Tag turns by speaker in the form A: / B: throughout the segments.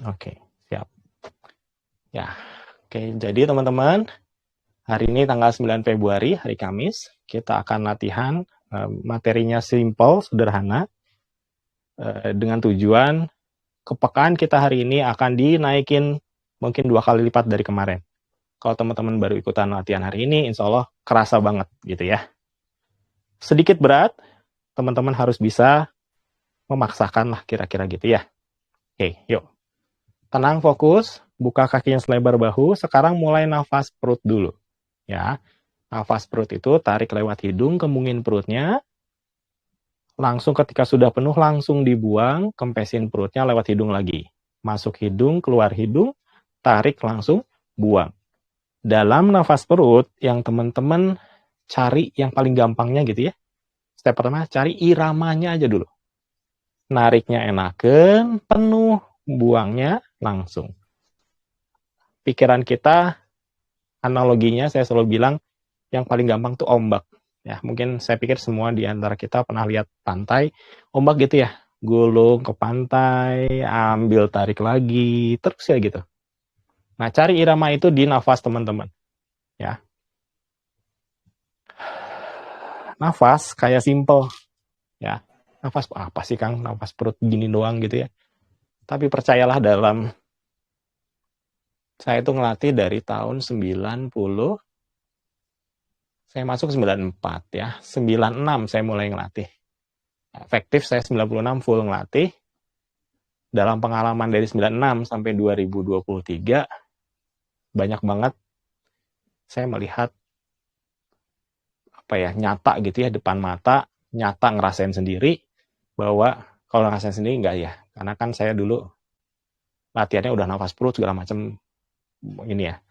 A: Oke, siap. Ya, oke. Jadi teman-teman, hari ini tanggal 9 Februari, hari Kamis, kita akan latihan materinya simple, sederhana, dengan tujuan kepekaan kita hari ini akan dinaikin mungkin 2 kali lipat dari kemarin. Kalau teman-teman baru ikutan latihan hari ini, insya Allah kerasa banget gitu ya. Sedikit berat, teman-teman harus bisa memaksakan lah kira-kira gitu ya. Oke, yuk. Tenang, fokus, buka kakinya selebar bahu. Sekarang mulai nafas perut dulu. Ya, nafas perut itu tarik lewat hidung, kembungin perutnya. Langsung ketika sudah penuh, langsung dibuang, kempesin perutnya lewat hidung lagi. Masuk hidung, keluar hidung, tarik langsung, buang. Dalam nafas perut, yang teman-teman cari yang paling gampangnya gitu ya. Step pertama, cari iramanya aja dulu. Nariknya enakan, penuh, buangnya langsung. Pikiran kita, analoginya saya selalu bilang, yang paling gampang tuh ombak. Ya, mungkin saya pikir semua di antara kita pernah lihat pantai, ombak gitu ya, gulung ke pantai, ambil tarik lagi, terus ya gitu. Nah, cari irama itu di nafas teman-teman. Ya. Nafas kayak simple. Ya. Nafas apa sih Kang? Nafas perut gini doang gitu ya. Tapi percayalah saya itu ngelatih dari tahun 90, saya masuk 94 ya. 96 saya mulai ngelatih. Efektif saya 96 full ngelatih. Dalam pengalaman dari 96 sampai 2023, banyak banget saya melihat apa ya, nyata gitu ya, depan mata, nyata ngerasain sendiri, bahwa kalau ngerasain sendiri enggak ya, karena kan saya dulu latihannya udah nafas perut segala macam ini ya.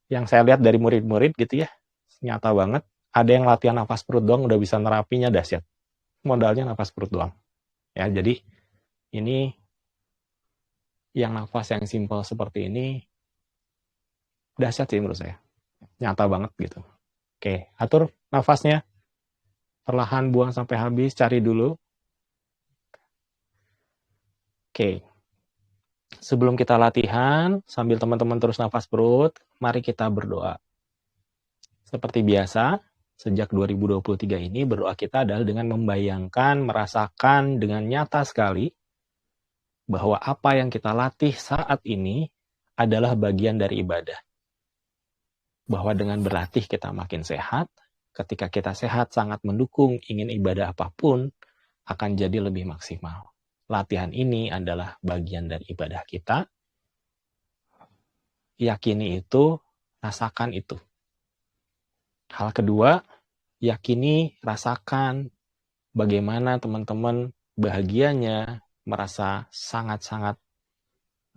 A: Yang saya lihat dari murid-murid gitu ya, nyata banget, ada yang latihan nafas perut doang udah bisa nerapinya dahsyat. Modalnya nafas perut doang. Ya, jadi ini yang nafas yang simpel seperti ini dahsyat sih menurut saya. Nyata banget gitu. Oke, atur nafasnya. Perlahan buang sampai habis, cari dulu. Oke. Sebelum kita latihan, sambil teman-teman terus nafas perut, mari kita berdoa. Seperti biasa, sejak 2023 ini berdoa kita adalah dengan membayangkan, merasakan dengan nyata sekali bahwa apa yang kita latih saat ini adalah bagian dari ibadah. Bahwa dengan berlatih kita makin sehat, ketika kita sehat sangat mendukung ingin ibadah apapun akan jadi lebih maksimal. Latihan ini adalah bagian dari ibadah kita. Yakini itu, rasakan itu. Hal kedua, yakini, rasakan bagaimana teman-teman bahagianya, merasa sangat-sangat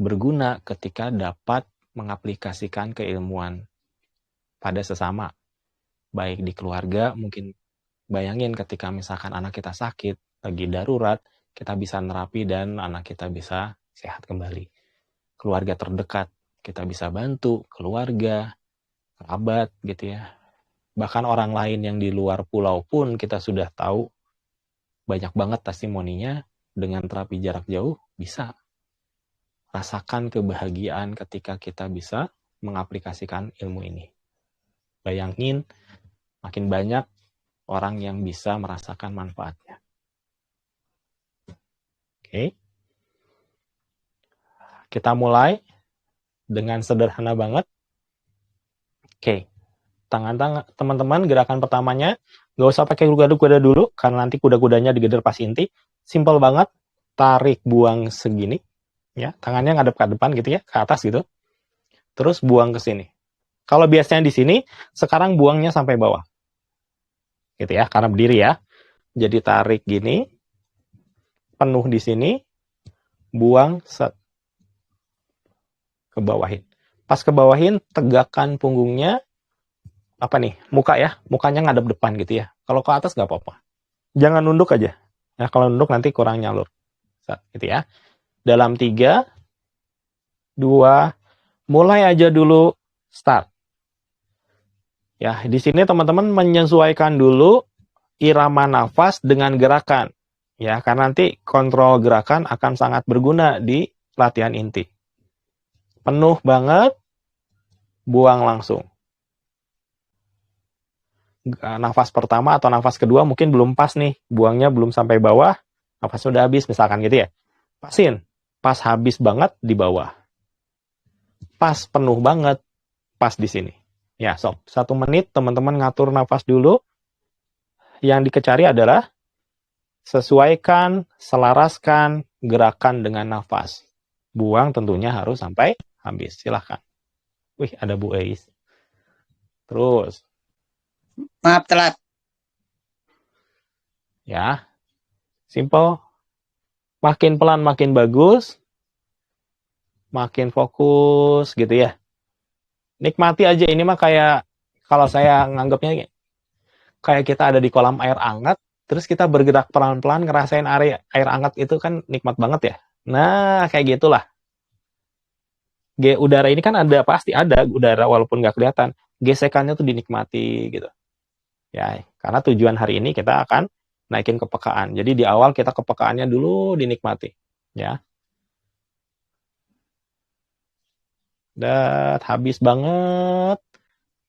A: berguna ketika dapat mengaplikasikan keilmuan pada sesama. Baik di keluarga, mungkin bayangin ketika misalkan anak kita sakit, lagi darurat, kita bisa nerapi dan anak kita bisa sehat kembali. Keluarga terdekat, kita bisa bantu, keluarga, kerabat gitu ya. Bahkan orang lain yang di luar pulau pun kita sudah tahu banyak banget testimoninya dengan terapi jarak jauh bisa. Rasakan kebahagiaan ketika kita bisa mengaplikasikan ilmu ini. Bayangin makin banyak orang yang bisa merasakan manfaatnya. Oke. Kita mulai dengan sederhana banget. Oke. Tangan-tangan teman-teman, gerakan pertamanya nggak usah pakai kuda-kuda dulu karena nanti kuda-kudanya digeder pas inti. Simple banget. Tarik buang segini. Ya, tangannya ngadep ke depan gitu ya, ke atas gitu. Terus buang ke sini. Kalau biasanya di sini, sekarang buangnya sampai bawah. Gitu ya, karena berdiri ya. Jadi tarik gini, penuh di sini, buang set. Ke bawahin. Pas ke bawahin, tegakkan punggungnya, apa nih, muka ya, mukanya ngadep depan gitu ya. Kalau ke atas nggak apa-apa. Jangan nunduk aja. Ya, kalau nunduk nanti kurang nyalur. Set, gitu ya. Dalam 3, 2, mulai aja dulu, start. Ya, di sini teman-teman menyesuaikan dulu irama nafas dengan gerakan. Ya, karena nanti kontrol gerakan akan sangat berguna di latihan inti. Penuh banget, buang langsung. Nafas pertama atau nafas kedua mungkin belum pas nih, buangnya belum sampai bawah, nafasnya udah habis misalkan gitu ya. Pasin, pas habis banget di bawah. Pas penuh banget, pas di sini. Ya, sob, 1 menit teman-teman ngatur nafas dulu. Yang dicari adalah sesuaikan, selaraskan gerakan dengan nafas. Buang tentunya harus sampai habis. Silahkan. Wih, ada Bu Eis. Terus.
B: Maaf telat.
A: Ya, simple. Makin pelan makin bagus. Makin fokus gitu ya. Nikmati aja, ini mah kayak, kalau saya nganggapnya kayak kita ada di kolam air hangat, terus kita bergerak pelan-pelan ngerasain air hangat itu kan nikmat banget ya. Nah, kayak gitulah. Udara ini kan ada, pasti ada udara walaupun nggak kelihatan. Gesekannya tuh dinikmati gitu. Ya, karena tujuan hari ini kita akan naikin kepekaan. Jadi di awal kita kepekaannya dulu dinikmati. Ya. Dan habis banget.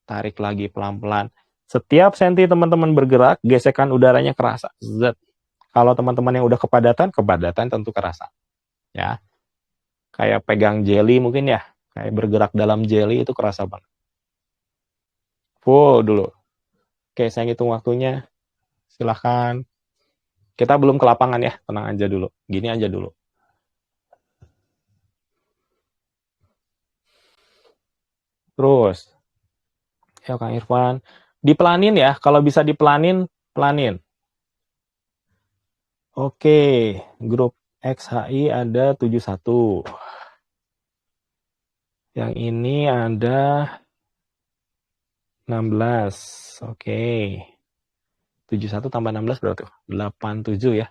A: Tarik lagi pelan-pelan. Setiap senti teman-teman bergerak, gesekan udaranya kerasa. Zet. Kalau teman-teman yang udah kepadatan tentu kerasa. Ya. Kayak pegang jelly mungkin ya. Kayak bergerak dalam jelly itu kerasa banget. Full dulu. Oke, saya hitung waktunya. Silahkan. Kita belum ke lapangan ya, tenang aja dulu. Gini aja dulu. Terus. Ya Kang Irfan. Dipelanin ya, kalau bisa dipelanin, pelanin. Oke, grup XHI ada 71. Yang ini ada 16. Oke. 71 tambah 16 berapa tuh? 87 ya.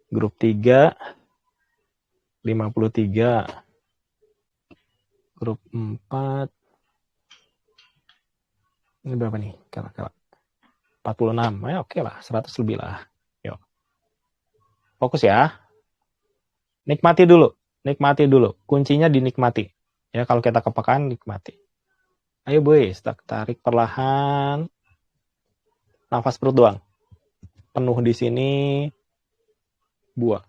A: Grup 3 53. Grup 4 ini berapa nih? Kala-kala 46. Ya oke lah, 100 lebih lah. Yuk. Fokus ya. Nikmati dulu. Nikmati dulu. Kuncinya dinikmati. Ya, kalau kita kepekaan, nikmati. Ayo boys, tarik perlahan. Nafas perut doang. Penuh di sini. Buang.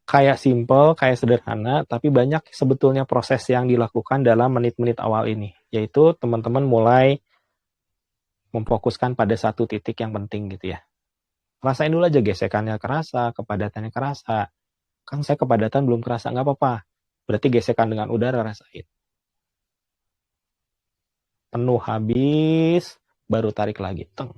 A: Kayak simple, kayak sederhana, tapi banyak sebetulnya proses yang dilakukan dalam menit-menit awal ini. Yaitu teman-teman mulai memfokuskan pada satu titik yang penting gitu ya. Rasain dulu aja gesekannya kerasa, kepadatannya kerasa. Kan saya kepadatan belum kerasa, nggak apa-apa. Berarti gesekan dengan udara rasain. Penuh habis, baru tarik lagi. Teng.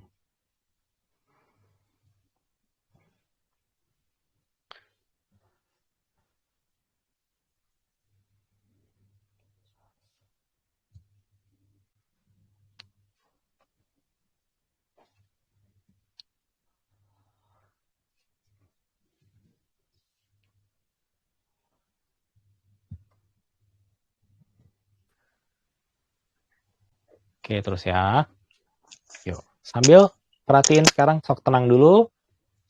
A: Oke, terus ya. Yuk, sambil perhatiin sekarang, sok tenang dulu.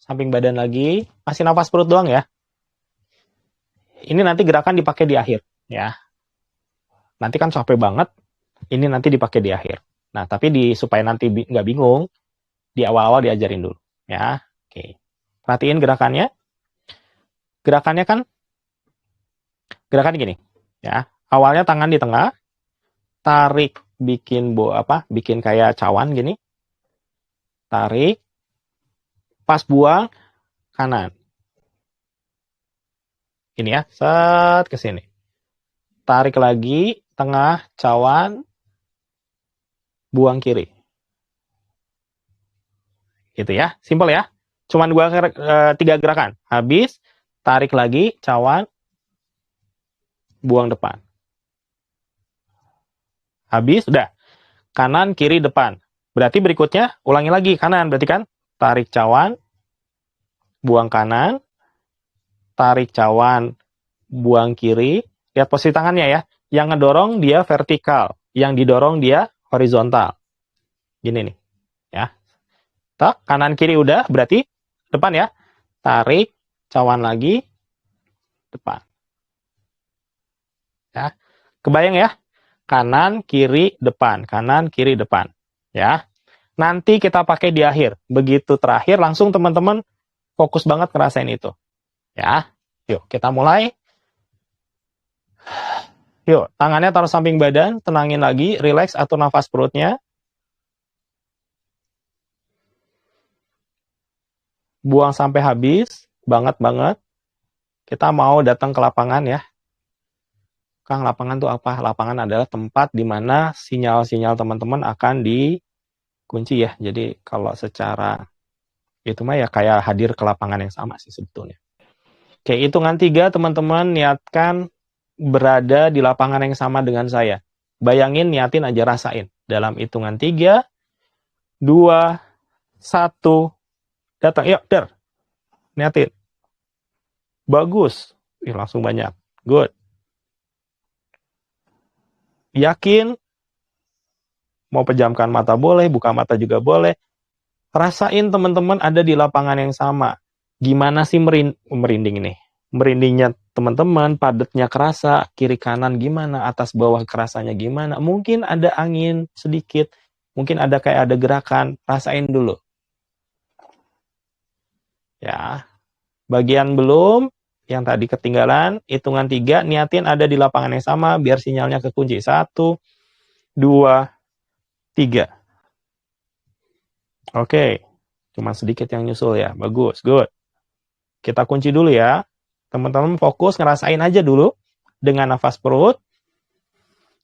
A: Samping badan lagi. Masih nafas perut doang ya. Ini nanti gerakan dipakai di akhir. Ya. Nanti kan capek banget. Ini nanti dipakai di akhir. Nah, tapi supaya nanti nggak bingung, di awal-awal diajarin dulu. Ya. Oke. Perhatiin gerakannya. Gerakannya kan, gerakan gini. Ya. Awalnya tangan di tengah. Tarik, bikin bikin kayak cawan gini. Tarik. Pas buang, kanan. Ini ya, set ke sini. Tarik lagi, tengah, cawan, buang kiri. Gitu ya, simpel ya. Cuman 3 gerakan. Habis, tarik lagi, cawan, buang depan. Habis, udah. Kanan, kiri, depan. Berarti berikutnya, ulangi lagi kanan. Berarti kan, tarik cawan, buang kanan, tarik cawan, buang kiri. Lihat posisi tangannya ya. Yang ngedorong dia vertikal. Yang didorong dia horizontal. Gini nih. Ya. Tak, kanan kiri udah. Berarti depan ya. Tarik, cawan lagi, depan. Ya. Kebayang ya? Kanan, kiri, depan. Kanan, kiri, depan. Ya. Nanti kita pakai di akhir. Begitu terakhir, langsung teman-teman fokus banget ngerasain itu. Ya. Yuk, kita mulai. Yuk, tangannya taruh samping badan, tenangin lagi, relax, atur nafas perutnya. Buang sampai habis, banget. Kita mau datang ke lapangan ya. Kang, lapangan itu apa? Lapangan adalah tempat di mana sinyal-sinyal teman-teman akan dikunci ya. Jadi kalau secara itu mah ya kayak hadir ke lapangan yang sama sih sebetulnya. Oke, hitungan 3 teman-teman niatkan berada di lapangan yang sama dengan saya. Bayangin, niatin aja, rasain. Dalam hitungan 3, 2, 1, datang. Yuk, der. Niatin. Bagus. Langsung banyak. Good. Yakin? Mau pejamkan mata boleh, buka mata juga boleh. Rasain teman-teman ada di lapangan yang sama. Gimana sih merinding ini? Merindingnya teman-teman, padatnya kerasa, kiri kanan gimana, atas bawah kerasanya gimana. Mungkin ada angin sedikit, mungkin ada kayak ada gerakan, rasain dulu. Ya, bagian belum, yang tadi ketinggalan, hitungan 3, niatin ada di lapangan yang sama, biar sinyalnya kekunci. 1, 2, 3. Oke, cuma sedikit yang nyusul ya, bagus, good. Kita kunci dulu ya, teman-teman fokus, ngerasain aja dulu, dengan nafas perut.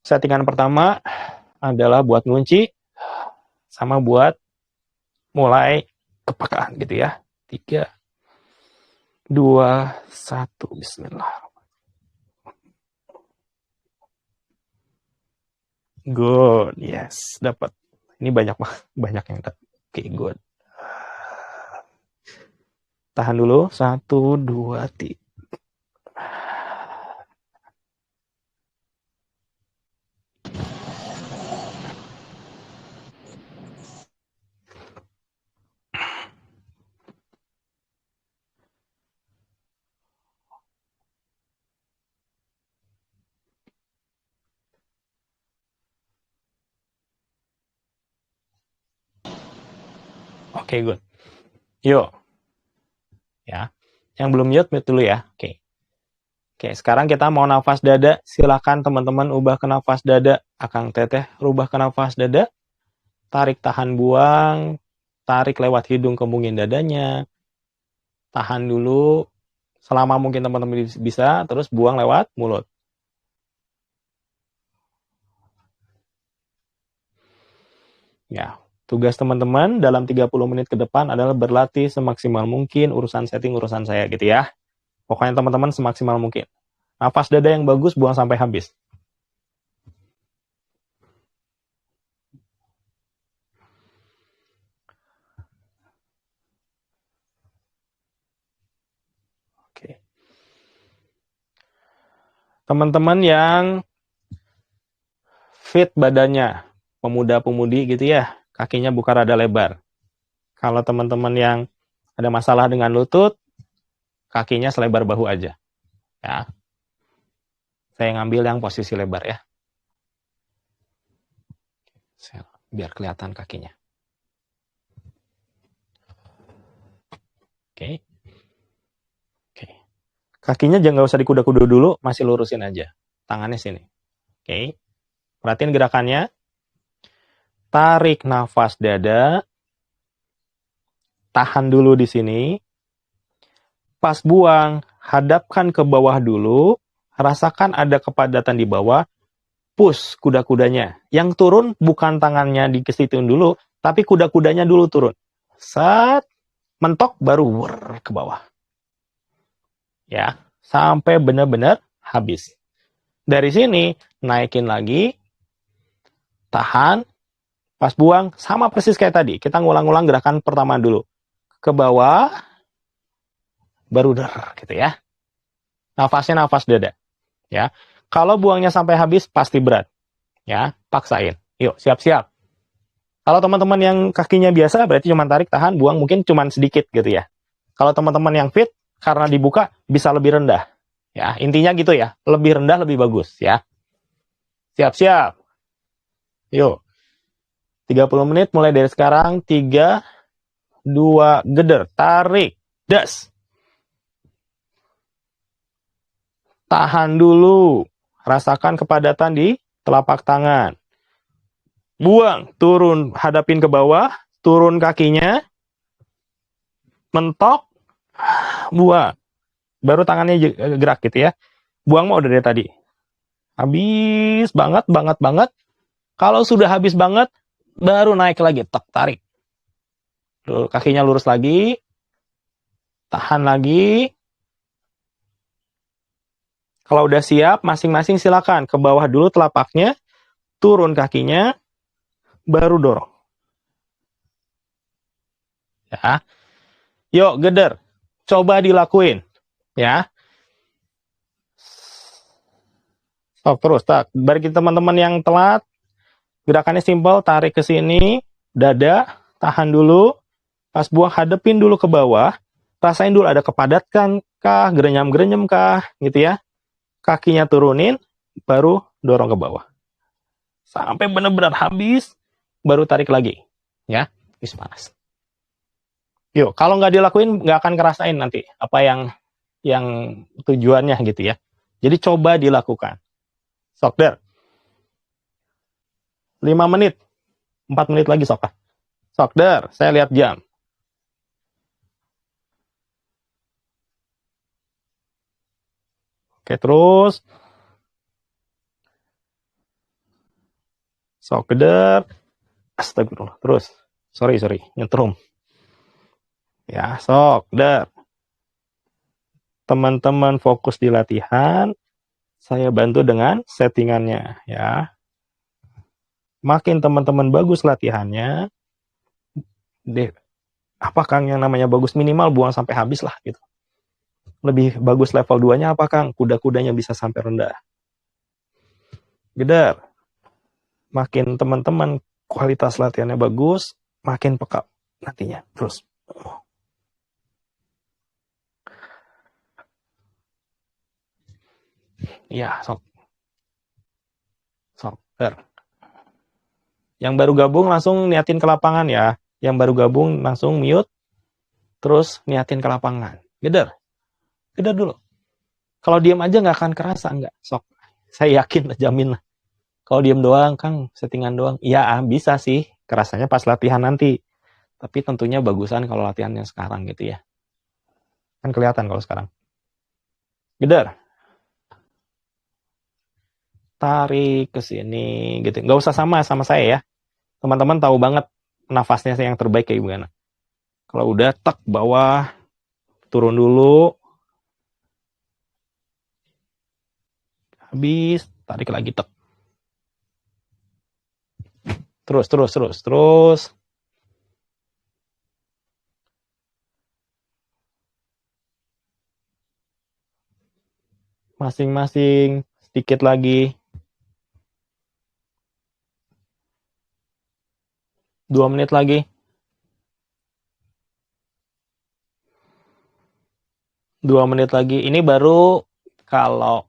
A: Settingan pertama adalah buat ngunci, sama buat mulai kepekaan gitu ya. 3, 2, 1, bismillah. Good, yes, dapat. Ini banyak yang dapat. Oke, good. Tahan dulu, 1, 2, 3. Oke, good. Yuk. Ya. Yang belum mute dulu ya. Oke. Oke, sekarang kita mau nafas dada. Silakan teman-teman ubah ke nafas dada. Akang Teteh rubah ke nafas dada. Tarik, tahan, buang. Tarik lewat hidung, kembungin dadanya. Tahan dulu selama mungkin teman-teman bisa, terus buang lewat mulut. Ya, tugas teman-teman dalam 30 menit ke depan adalah berlatih semaksimal mungkin urusan setting, urusan saya gitu ya. Pokoknya teman-teman semaksimal mungkin. Nafas dada yang bagus, buang sampai habis. Oke. Teman-teman yang fit badannya, pemuda-pemudi gitu ya, kakinya buka rada lebar. Kalau teman-teman yang ada masalah dengan lutut, kakinya selebar bahu aja. Ya. Saya ngambil yang posisi lebar ya. Biar kelihatan kakinya. Oke. Oke. Kakinya jangan usah dikuda-kuda dulu, masih lurusin aja. Tangannya sini. Oke. Perhatiin gerakannya. Tarik nafas dada. Tahan dulu di sini. Pas buang, hadapkan ke bawah dulu. Rasakan ada kepadatan di bawah. Push kuda-kudanya. Yang turun bukan tangannya dikesitin dulu, tapi kuda-kudanya dulu turun. Set, mentok baru ke bawah. Ya, sampai benar-benar habis. Dari sini, naikin lagi. Tahan. Pas buang, sama persis kayak tadi. Kita ngulang-ngulang gerakan pertama dulu. Ke bawah, baru gitu ya. Nafasnya nafas dada. Ya. Kalau buangnya sampai habis, pasti berat. Ya, paksain. Yuk, siap-siap. Kalau teman-teman yang kakinya biasa, berarti cuma tarik, tahan, buang, mungkin cuma sedikit gitu ya. Kalau teman-teman yang fit, karena dibuka, bisa lebih rendah. Ya, intinya gitu ya. Lebih rendah lebih bagus ya. Siap-siap. Yuk. 30 menit mulai dari sekarang. 3, 2, geder. Tarik. Das. Tahan dulu. Rasakan kepadatan di telapak tangan. Buang. Turun. Hadapin ke bawah. Turun kakinya. Mentok. Buang. Baru tangannya gerak gitu ya. Buang mah udah dari tadi. Habis banget, banget, banget. Kalau sudah habis banget, baru naik lagi. Tek, tarik. Kakinya lurus lagi. Tahan lagi. Kalau udah siap, masing-masing silakan. Ke bawah dulu telapaknya. Turun kakinya. Baru dorong. Ya. Yuk, geder. Coba dilakuin. Ya. Stop terus. Tak. Bagi teman-teman yang telat, gerakannya simpel. Tarik ke sini. Dada. Tahan dulu. Pas buang, hadepin dulu ke bawah. Rasain dulu ada kepadatan kah, gerenyam-gerenyam kah, gitu ya. Kakinya turunin, baru dorong ke bawah. Sampai benar-benar habis, baru tarik lagi. Ya, wis panas. Yuk, kalau nggak dilakuin, nggak akan ngerasain nanti apa yang tujuannya gitu ya. Jadi coba dilakukan. Sok der. 5 menit. 4 menit lagi sok. Sok der, saya lihat jam. Oke, terus. Sok geder. Astagfirullah. Terus. Sorry. Nyetrum. Ya, sok der. Teman-teman fokus di latihan. Saya bantu dengan settingannya ya. Makin teman-teman bagus latihannya, deh, apa Kang yang namanya bagus, minimal buang sampai habis lah gitu. Lebih bagus level 2-nya apa Kang? Kuda-kudanya bisa sampai rendah. Geder. Makin teman-teman kualitas latihannya bagus, makin peka nantinya. Terus. Iya, sok. Der. Yang baru gabung langsung niatin ke lapangan ya. Yang baru gabung langsung mute, terus niatin ke lapangan. Geder. Geder dulu. Kalau diam aja nggak akan kerasa, nggak. Sok. Saya yakin, jamin lah. Kalau diam doang, Kang, settingan doang. Iya, bisa sih. Kerasanya pas latihan nanti. Tapi tentunya bagusan kalau latihannya sekarang gitu ya. Kan kelihatan kalau sekarang. Geder. Tarik ke sini gitu. Nggak usah sama saya ya. Teman-teman tahu banget nafasnya yang terbaik kayak gimana. Kalau udah tek bawah, turun dulu. Habis, tarik lagi tek. Terus. Masing-masing sedikit lagi. 2 menit lagi. 2 menit lagi. Ini baru kalau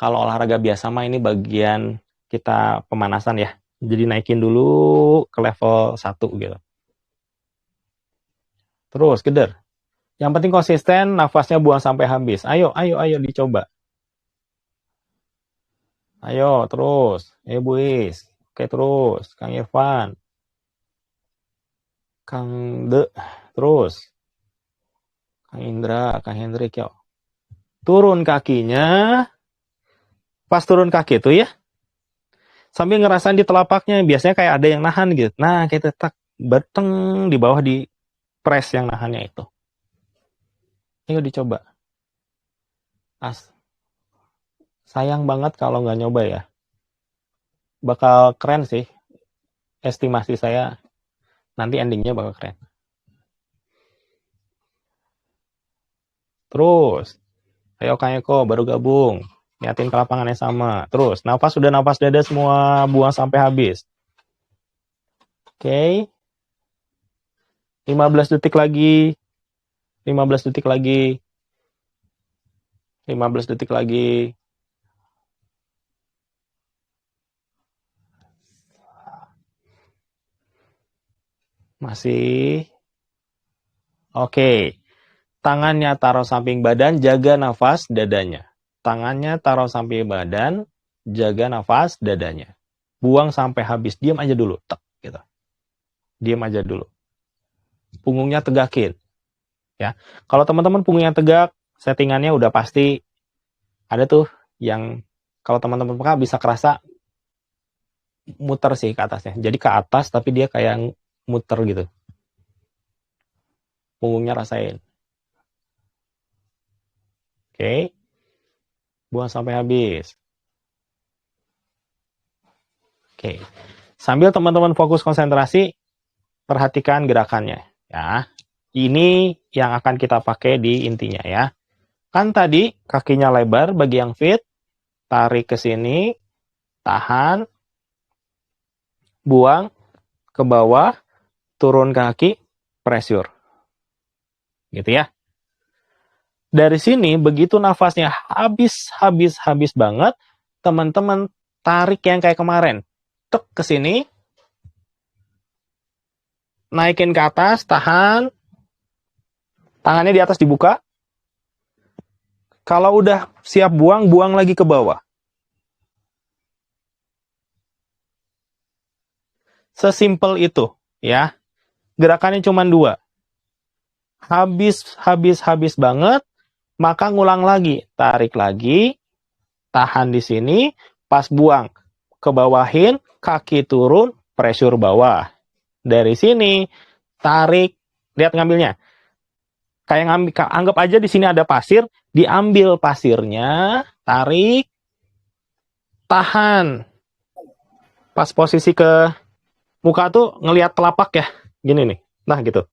A: olahraga biasa mah ini bagian kita pemanasan ya. Jadi naikin dulu ke level 1 gitu. Terus geder. Yang penting konsisten, nafasnya buang sampai habis. Ayo dicoba. Ayo terus. Buis. Oke terus. Kang Irfan. Kang De. Terus. Kang Indra. Kang Hendrik yuk. Turun kakinya. Pas turun kaki itu ya. Sambil ngerasain di telapaknya. Biasanya kayak ada yang nahan gitu. Nah kita tak beteng di bawah di press yang nahannya itu. Ayo dicoba. Sayang banget kalau nggak nyoba ya. Bakal keren sih. Estimasi saya nanti endingnya bakal keren. Terus. Ayo Kang Eko baru gabung. Niatin ke lapangan yang sama. Terus. Nafas dada semua. Buang sampai habis. Oke. 15 detik lagi. 15 detik lagi. Masih. Oke. Tangannya taruh samping badan, jaga nafas dadanya. Tangannya taruh samping badan, jaga nafas dadanya. Buang sampai habis. Diam aja dulu. Tek, gitu. Diam aja dulu. Punggungnya tegakin. Ya. Kalau teman-teman punggungnya tegak, settingannya udah pasti ada tuh yang kalau teman-teman peka bisa kerasa muter sih ke atasnya. Jadi ke atas tapi dia kayak muter gitu. Punggungnya rasain. Oke. Buang sampai habis. Oke. Sambil teman-teman fokus konsentrasi, perhatikan gerakannya. Ya. Ini yang akan kita pakai di intinya ya. Kan tadi kakinya lebar bagi yang fit, tarik ke sini, tahan, buang ke bawah, turun kaki, pressure. Gitu ya. Dari sini begitu nafasnya habis banget, teman-teman tarik yang kayak kemarin. Tek ke sini, naikin ke atas, tahan, tangannya di atas dibuka. Kalau udah siap buang, buang lagi ke bawah. Sesimpel itu, ya. Gerakannya cuma 2. Habis banget, maka ngulang lagi. Tarik lagi, tahan di sini, pas buang, ke bawahin, kaki turun, pressure bawah. Dari sini, tarik, lihat ngambilnya. Kayak anggap aja di sini ada pasir, diambil pasirnya, tarik, tahan. Pas posisi ke muka tuh ngelihat telapak ya, gini nih. Nah gitu.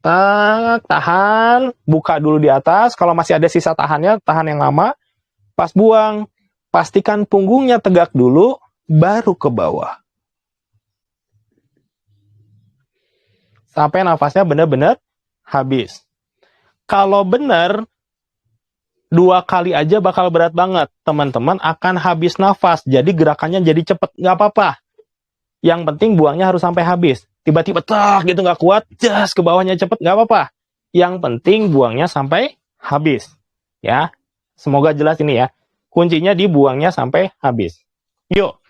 A: Tahan, buka dulu di atas. Kalau masih ada sisa tahannya, tahan yang lama. Pas buang, pastikan punggungnya tegak dulu, baru ke bawah. Sampai nafasnya benar-benar habis. Kalau benar, 2 kali aja bakal berat banget. Teman-teman akan habis nafas. Jadi gerakannya jadi cepet. Nggak apa-apa. Yang penting buangnya harus sampai habis. Tiba-tiba tak gitu nggak kuat, jas ke bawahnya cepet, nggak apa-apa. Yang penting buangnya sampai habis. Ya, semoga jelas ini ya. Kuncinya di buangnya sampai habis. Yuk,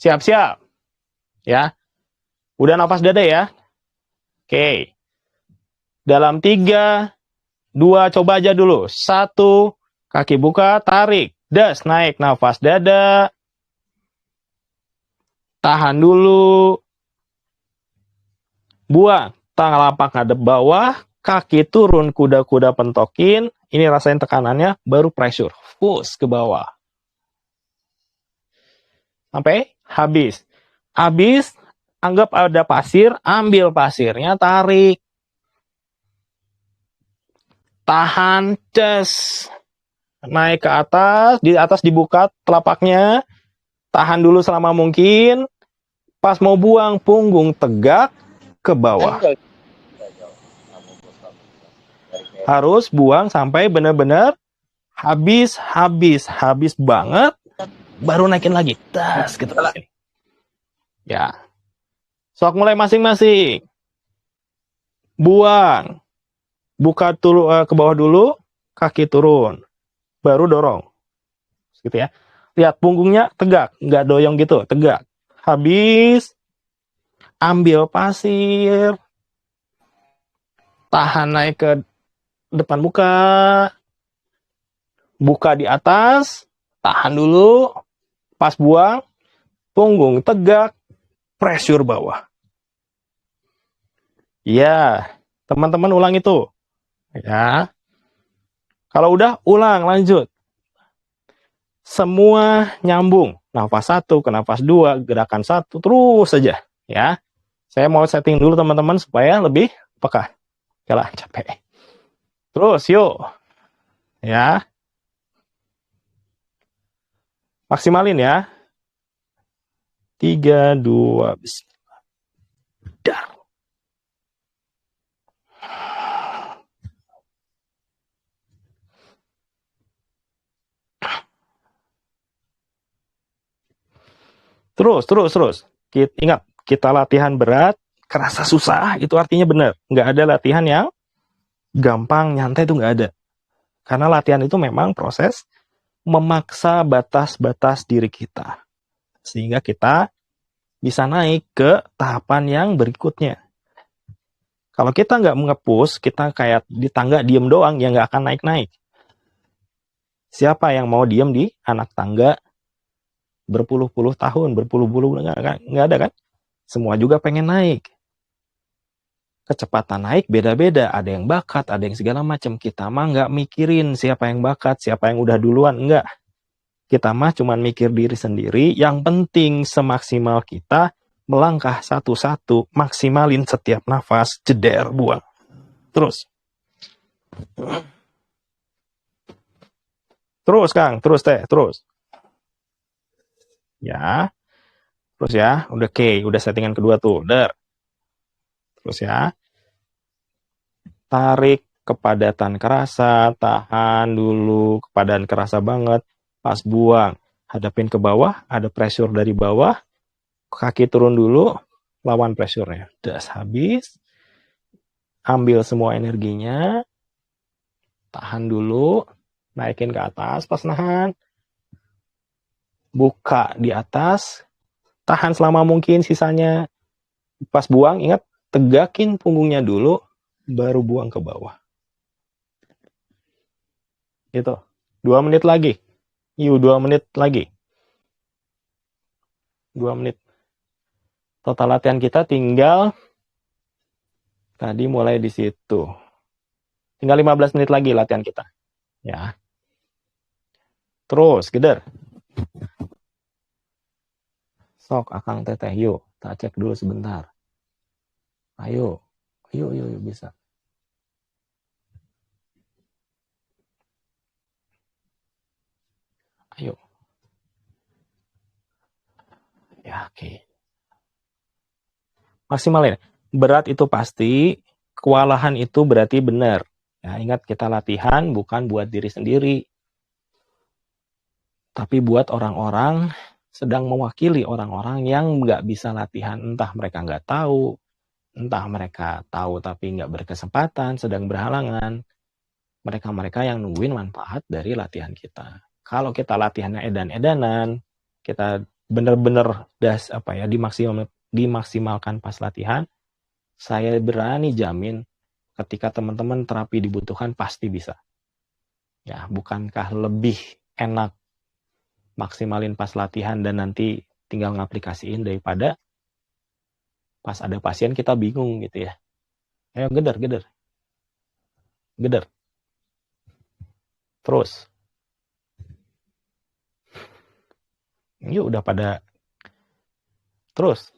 A: siap-siap. Ya, udah nafas dada ya. Oke. Dalam 3, 2, coba aja dulu. 1, kaki buka, tarik. Das, naik nafas dada. Tahan dulu. Buang. Tangan lapak ngadep bawah. Kaki turun, kuda-kuda pentokin. Ini rasain tekanannya, baru pressure. Push ke bawah. Sampai habis. Habis, anggap ada pasir, ambil pasirnya, tarik. Tahan, ces. Naik ke atas dibuka telapaknya. Tahan dulu selama mungkin. Pas mau buang, punggung tegak ke bawah. Harus buang sampai benar-benar habis banget, baru naikin lagi. Tas gitu ke sini. Ya. Sok mulai masing-masing. Buang. Buka dulu ke bawah dulu, kaki turun. Baru dorong. Gitu ya. Lihat punggungnya tegak, nggak doyong gitu, tegak. Habis, ambil pasir. Tahan naik ke depan muka. Buka di atas, tahan dulu. Pas buang, punggung tegak, pressure bawah. Ya, teman-teman ulang itu. Ya. Kalau udah, ulang, lanjut. Semua nyambung. Nafas 1 ke nafas 2, gerakan 1, terus saja. Ya. Saya mau setting dulu teman-teman supaya lebih peka. Yalah, capek. Terus, yuk. Ya. Maksimalin ya. 3, 2, bismillah. Dar. Terus. Ingat, kita latihan berat, kerasa susah, itu artinya benar. Nggak ada latihan yang gampang, nyantai, itu nggak ada. Karena latihan itu memang proses memaksa batas-batas diri kita. Sehingga kita bisa naik ke tahapan yang berikutnya. Kalau kita nggak nge-push, kita kayak di tangga diem doang, ya nggak akan naik-naik. Siapa yang mau diem di anak tangga berpuluh-puluh tahun, berpuluh-puluh, nggak ada kan? Semua juga pengen naik. Kecepatan naik beda-beda, ada yang bakat, ada yang segala macam. Kita mah nggak mikirin siapa yang bakat, siapa yang udah duluan, enggak. Kita mah cuman mikir diri sendiri, yang penting semaksimal kita melangkah satu-satu, maksimalin setiap nafas, jeder, buang. Terus Kang, terus. Ya, terus ya, udah udah settingan kedua tuh, terus ya, tarik kepadatan kerasa, tahan dulu, kepadatan kerasa banget, pas buang, hadapin ke bawah, ada pressure dari bawah, kaki turun dulu, lawan pressure-nya, das habis, ambil semua energinya, tahan dulu, naikin ke atas pas nahan, buka di atas, tahan selama mungkin sisanya, pas buang ingat tegakin punggungnya dulu, baru buang ke bawah. Gitu. 2 menit lagi. 2 menit lagi. 2 menit. Total latihan kita tinggal tadi mulai di situ. Tinggal 15 menit lagi latihan kita. Ya. Terus, geder. Sok akang teteh, yuk. Tak cek dulu sebentar. Ayo bisa. Ayo. Ya, oke. Maksimalin. Berat itu pasti, kewalahan itu berarti benar. Ya, ingat kita latihan bukan buat diri sendiri, tapi buat orang-orang, sedang mewakili orang-orang yang nggak bisa latihan. Entah mereka nggak tahu, entah mereka tahu tapi nggak berkesempatan, sedang berhalangan. Mereka-mereka yang nungguin manfaat dari latihan kita. Kalau kita latihannya edan-edanan, kita benar-benar dimaksimalkan pas latihan, saya berani jamin ketika teman-teman terapi dibutuhkan pasti bisa. Ya, bukankah lebih enak maksimalin pas latihan dan nanti tinggal ngaplikasiin daripada pas ada pasien kita bingung gitu ya. Ayo geder. Terus. Yuk udah pada. Terus.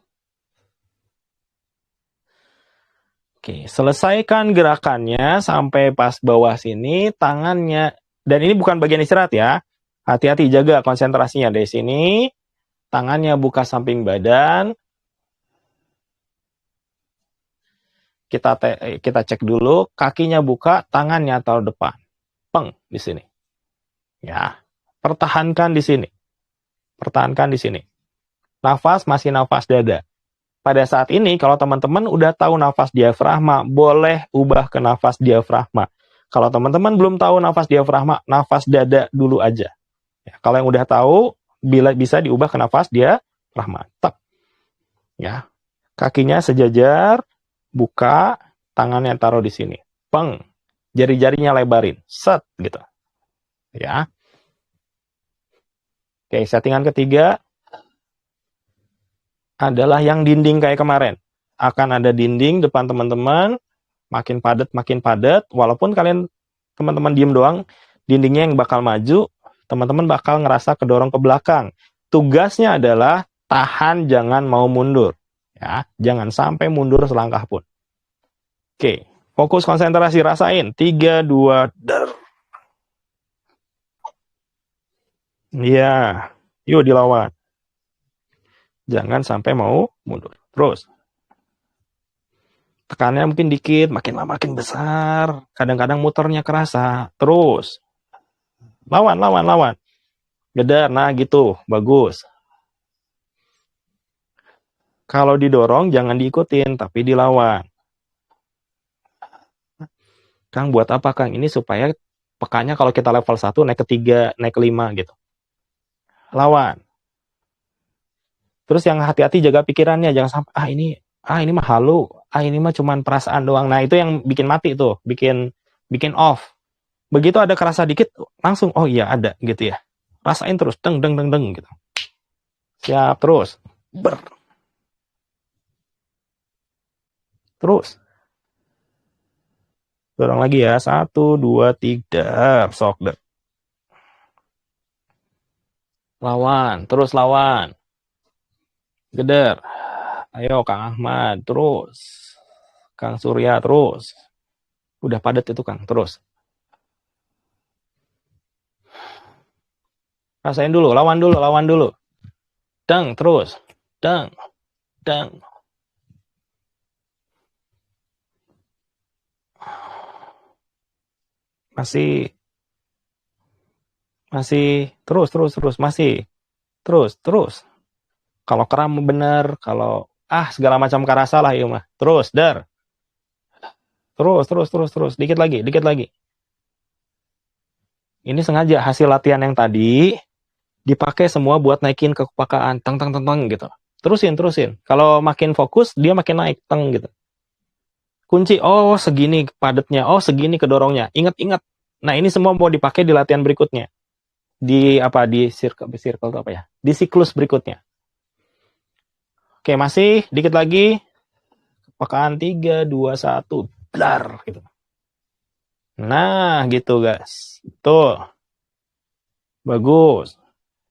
A: Oke, selesaikan gerakannya sampai pas bawah sini, tangannya, dan ini bukan bagian istirahat ya. Hati-hati jaga konsentrasinya dari sini. Tangannya buka samping badan. Kita cek dulu, kakinya buka, tangannya taruh depan. Peng di sini. Ya, pertahankan di sini. Nafas masih nafas dada. Pada saat ini, kalau teman-teman udah tahu nafas diafragma, boleh ubah ke nafas diafragma. Kalau teman-teman belum tahu nafas diafragma, nafas dada dulu aja. Ya, kalau yang udah tahu, bisa diubah ke nafas diafragma. Tep. Ya, kakinya sejajar, buka, tangannya taruh di sini. Peng. Jari-jarinya lebarin. Set, gitu. Ya. Oke, settingan ketiga adalah yang dinding kayak kemarin. Akan ada dinding depan teman-teman, makin padat, walaupun teman-teman diem doang, dindingnya yang bakal maju, teman-teman bakal ngerasa kedorong ke belakang. Tugasnya adalah tahan, jangan mau mundur. Ya, jangan sampai mundur selangkah pun. Oke, fokus konsentrasi, rasain. 3, 2, der. Iya, yuk dilawan. Jangan sampai mau mundur. Terus. Tekannya mungkin dikit, makin lama makin besar. Kadang-kadang muternya kerasa. Terus. Lawan. Geder, nah gitu. Bagus. Kalau didorong jangan diikutin, tapi dilawan. Kang, buat apa Kang? Ini supaya pekanya kalau kita level 1 naik ke 3, naik ke 5 gitu. Lawan. Terus yang hati-hati jaga pikirannya, jangan sampai ini mah halu, ini mah cuman perasaan doang. Nah, itu yang bikin mati tuh, bikin off. Begitu ada kerasa dikit, langsung oh iya ada gitu ya. Rasain terus, deng deng deng deng gitu. Siap, terus. Terus. Dorong lagi ya. 1, 2, 3. Sok deh. Lawan, terus lawan. Geder. Ayo Kang Ahmad, terus. Kang Surya, terus. Udah padat itu Kang, terus. Rasain dulu, lawan dulu. Deng, terus. Deng. Masih. Terus. Masih. Terus. Kalau kram bener, kalau segala macam karasa lah ya mah. Terus, dar. Terus. Dikit lagi. Ini sengaja hasil latihan yang tadi dipakai semua buat naikin kepekaan, teng gitu. Terusin. Kalau makin fokus, dia makin naik, teng gitu. Kunci, segini padatnya, segini kedorongnya. Ingat. Nah, ini semua mau dipakai di latihan berikutnya. Di circle itu apa ya? Di siklus berikutnya. Oke, masih dikit lagi. Kepekaan 3, 2, 1, blar gitu. Nah, gitu guys. Tuh. Bagus.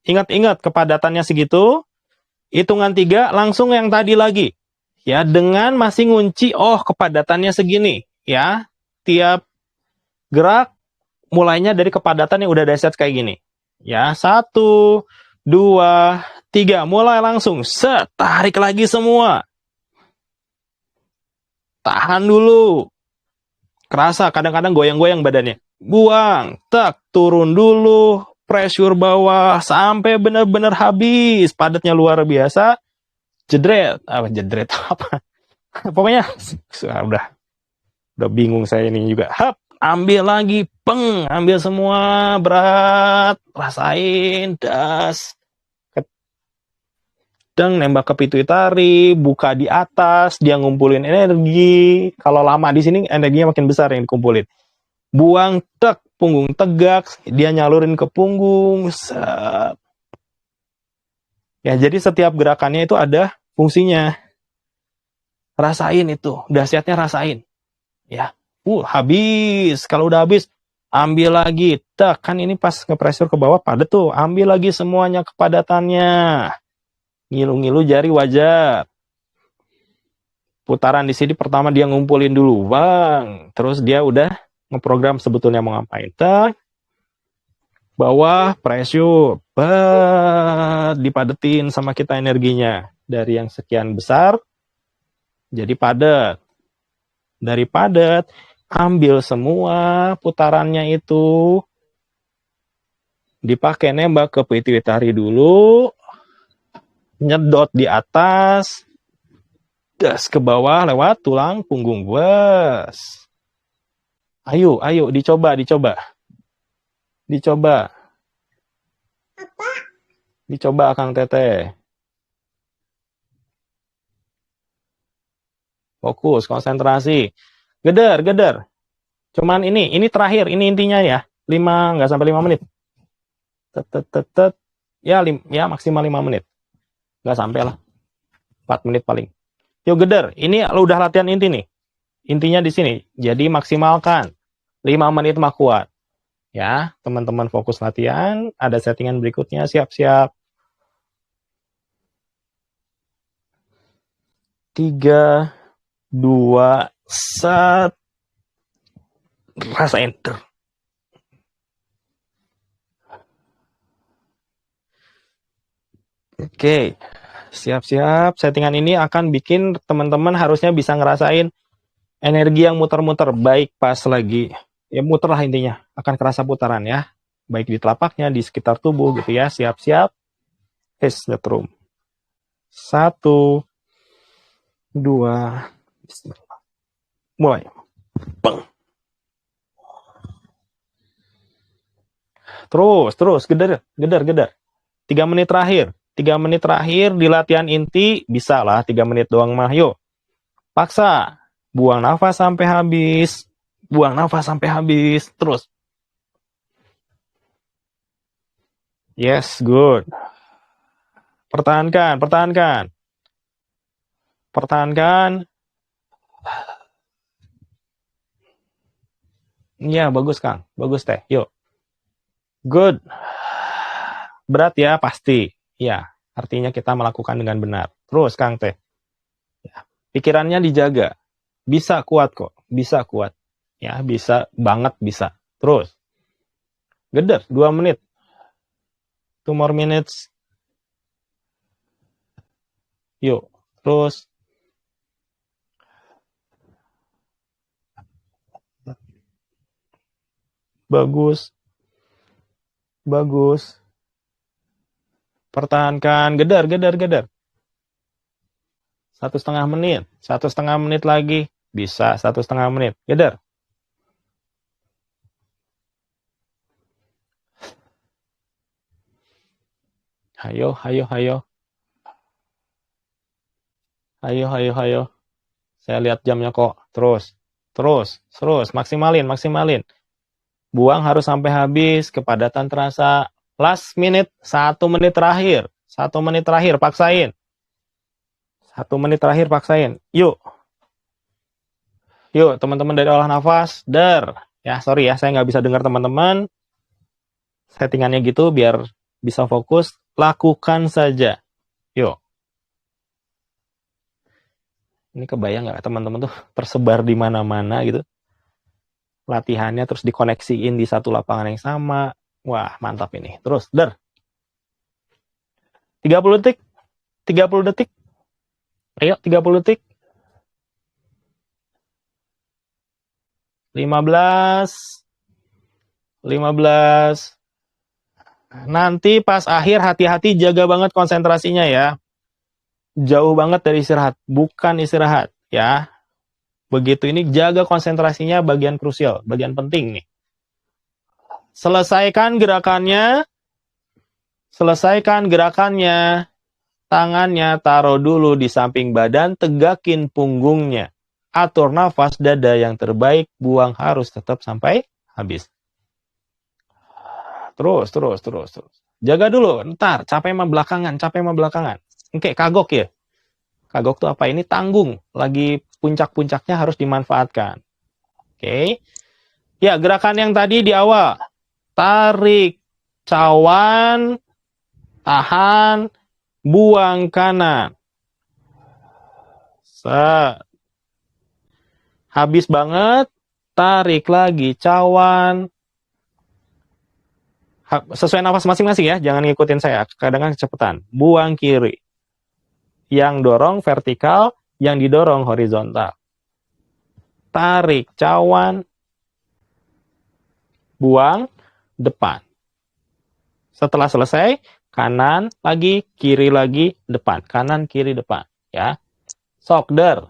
A: Ingat kepadatannya segitu. Hitungan 3 langsung yang tadi lagi. Ya, dengan masih ngunci kepadatannya segini, ya. Tiap gerak mulainya dari kepadatan yang udah ada set kayak gini. Ya, 1, 2, 3, mulai langsung. Set, tarik lagi semua. Tahan dulu. Kerasa kadang-kadang goyang-goyang badannya. Buang, turun dulu. Pressure bawah sampai benar-benar habis. Padatnya luar biasa. Jedret apa? Pokoknya udah bingung saya ini juga. Ambil lagi, ambil semua berat, rasain, das. Nembak ke pituitari, buka di atas, dia ngumpulin energi. Kalau lama di sini energinya makin besar yang dikumpulin. Buang, punggung tegak, dia nyalurin ke punggung. Ya, jadi setiap gerakannya itu ada fungsinya. Rasain itu, dahsyatnya rasain. Ya, habis. Kalau udah habis, ambil lagi. Kan ini pas nge-pressure ke bawah padat tuh. Ambil lagi semuanya kepadatannya. Ngilu-ngilu jari wajar. Putaran di sini pertama dia ngumpulin dulu, Bang. Terus dia udah ngeprogram sebetulnya mau ngapain. Bawah pressure, dipadetin sama kita energinya. Dari yang sekian besar, jadi padat. Dari padat, ambil semua putarannya itu, dipakai nembak ke pituitari dulu, nyedot di atas, das ke bawah lewat tulang punggung, bos. Ayo, dicoba. Dicoba Kang Teteh. Fokus, konsentrasi. Geder. Cuman ini terakhir, ini intinya ya. 5, nggak sampai 5 menit. Ya maksimal 5 menit. Nggak sampai lah. 4 menit paling. Yuk geder, ini lo udah latihan inti nih. Intinya di sini. Jadi maksimalkan 5 menit mah kuat. Ya, teman-teman fokus latihan, ada settingan berikutnya, siap-siap. 3, 2, 1. Rasa enter. Oke, siap-siap. Settingan ini akan bikin teman-teman harusnya bisa ngerasain energi yang muter-muter, baik pas lagi, ya muter lah intinya, akan kerasa putaran ya, baik di telapaknya, di sekitar tubuh gitu ya. Siap-siap. Nyetrum. 1, 2, bismillah. Mulai. Bang. Terus, gedar. 3 menit terakhir. 3 menit terakhir di latihan inti, bisa lah 3 menit doang mah, yuk. Paksa. Buang nafas sampai habis. Terus. Yes, good. Pertahankan. Iya, bagus Kang. Bagus Teh. Yuk. Good. Berat ya, pasti. Ya, artinya kita melakukan dengan benar. Terus Kang Teh. Ya, pikirannya dijaga. Bisa kuat kok. Ya, bisa banget bisa. Terus. Gedar, 2 menit. 2 more minutes. Yuk. Terus. Bagus. Pertahankan. Gedar. 1,5 menit. 1,5 menit lagi. Bisa 1,5 menit. Gedar. Hayo. Saya lihat jamnya kok. Terus. Maksimalin. Buang harus sampai habis. Kepadatan terasa. Last minute. 1 menit terakhir. 1 menit terakhir. Paksain. 1 menit terakhir paksain. Yuk, teman-teman dari olah nafas. Ya, sorry ya, saya nggak bisa dengar teman-teman. Settingannya gitu biar bisa fokus. Lakukan saja. Yuk. Ini kebayang nggak teman-teman tuh tersebar di mana-mana gitu. Latihannya terus dikoneksiin di satu lapangan yang sama. Wah, mantap ini. Terus, 30 detik. 30 detik. Ayo, 30 detik. 15. Nanti pas akhir hati-hati jaga banget konsentrasinya ya. Jauh banget dari istirahat, bukan istirahat ya. Begitu ini jaga konsentrasinya, bagian krusial, bagian penting nih. Selesaikan gerakannya. Tangannya taruh dulu di samping badan, tegakin punggungnya. Atur nafas dada yang terbaik, buang harus tetap sampai habis. Terus. Jaga dulu, ntar capek mah belakangan. Oke, kagok ya. Kagok tuh apa? Ini tanggung, lagi puncak-puncaknya harus dimanfaatkan. Oke. Ya, gerakan yang tadi di awal. Tarik, cawan, tahan, buang kanan. Habis banget, tarik lagi, cawan. Sesuai nafas masing-masing ya, jangan ngikutin saya. Kadang-kadang kecepatan. Buang kiri. Yang dorong vertikal, yang didorong horizontal. Tarik, cawan. Buang, depan. Setelah selesai, kanan lagi, kiri lagi, depan. Kanan, kiri, depan. Ya. Sok, der.